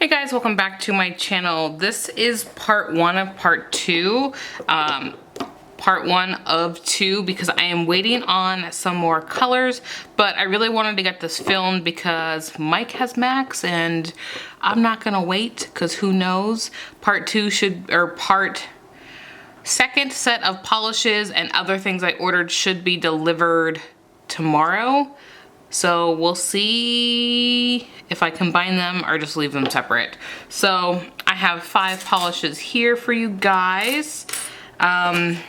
Hey guys, welcome back to my channel. This is part one of part two. Part one of two because I am waiting on some more colors, but I really wanted to get this filmed because Mike has Max and I'm not gonna wait because who knows. Part two second set of polishes and other things I ordered should be delivered tomorrow. So we'll see if I combine them or just leave them separate. So I have 5 polishes here for you guys. And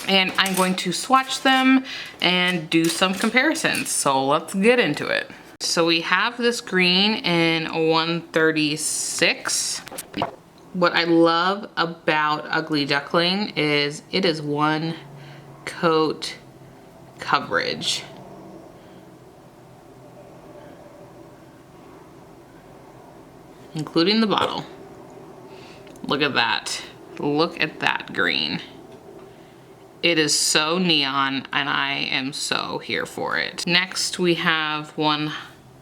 I'm going to swatch them and do some comparisons. So let's get into it. So we have this green in 136. What I love about Ugly Duckling is it is one coat coverage. Including the bottle. Look at that. Look at that green. It is so neon and I am so here for it. Next we have one.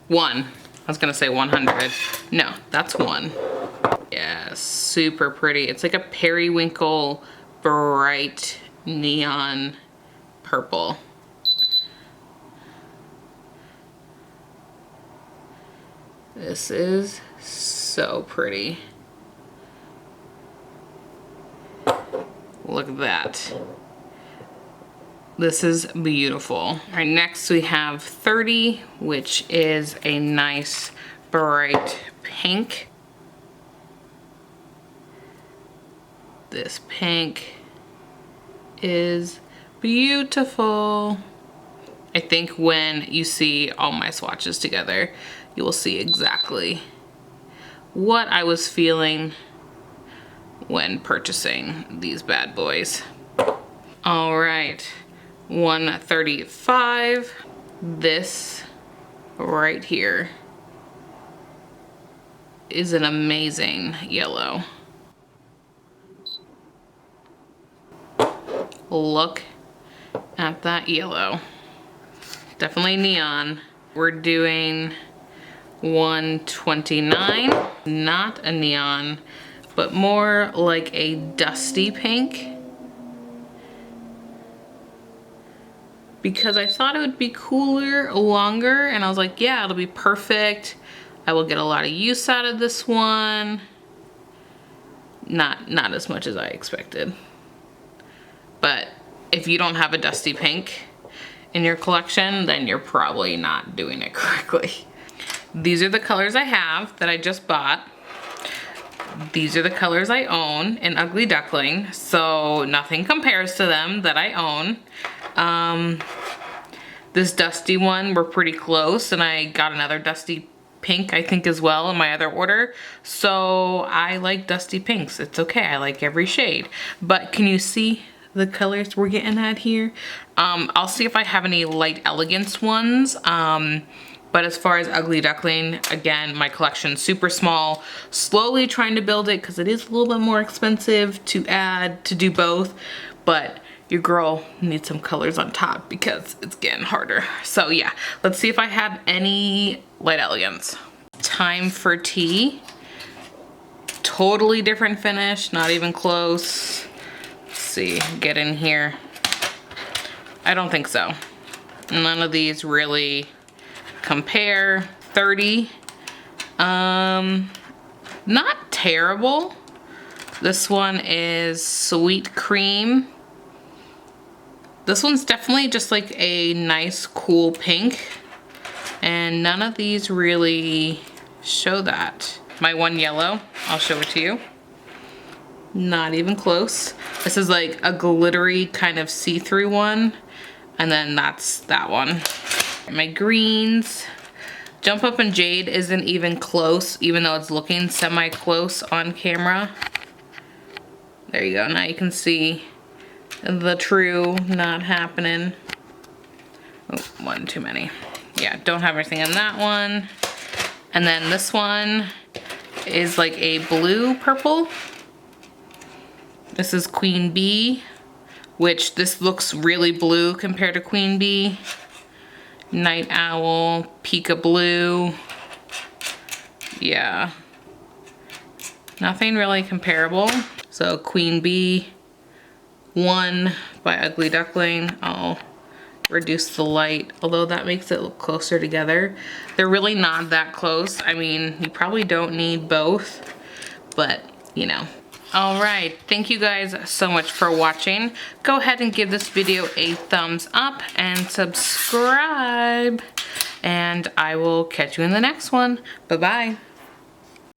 I was gonna say 100. No, that's one. Yes, super pretty. It's like a periwinkle bright neon purple. This is so pretty. Look at that. This is beautiful. All right, next we have 30, which is a nice bright pink. This pink is beautiful. I think when you see all my swatches together, you will see exactly what I was feeling when purchasing these bad boys. All right, 135. This right here is an amazing yellow. Look at that yellow. Definitely neon. We're doing 129, not a neon, but more like a dusty pink. Because I thought it would be cooler longer, and I was like, yeah, it'll be perfect. I will get a lot of use out of this one. Not as much as I expected. But if you don't have a dusty pink in your collection, then you're probably not doing it correctly. These are the colors I have that I just bought. These are the colors I own in Ugly Duckling, so nothing compares to them that I own. This dusty one, we're pretty close, and I got another dusty pink, I think, as well in my other order. So I like dusty pinks. It's okay, I like every shade. But can you see the colors we're getting at here? I'll see if I have any light elegance ones. But as far as Ugly Duckling, again, my collection's super small. Slowly trying to build it because it is a little bit more expensive to add, to do both. But your girl needs some colors on top because it's getting harder. So yeah, let's see if I have any light elegance. Time for Tea. Totally different finish, not even close. Let's see, get in here. I don't think so. None of these really compare. 30. Not terrible. This one is Sweet Cream. This one's definitely just like a nice cool pink, and none of these really show that. My one yellow, I'll show it to you. Not even close. This is like a glittery kind of see-through one, and then that's that one. My greens, Jump Up and Jade isn't even close, even though it's looking semi-close on camera. There you go, now you can see the true not happening. Oh, one too many. Yeah, don't have everything in that one. And then this one is like a blue purple. This is Queen Bee, which this looks really blue compared to Queen Bee. Night Owl, Pika Blue. Yeah, Nothing really comparable. So Queen Bee, 1 by Ugly Duckling. I'll reduce the light, although that makes it look closer together. They're really not that close. I mean, you probably don't need both, but you know. All right, thank you guys so much for watching. Go ahead and give this video a thumbs up and subscribe, and I will catch you in the next one. Bye-bye.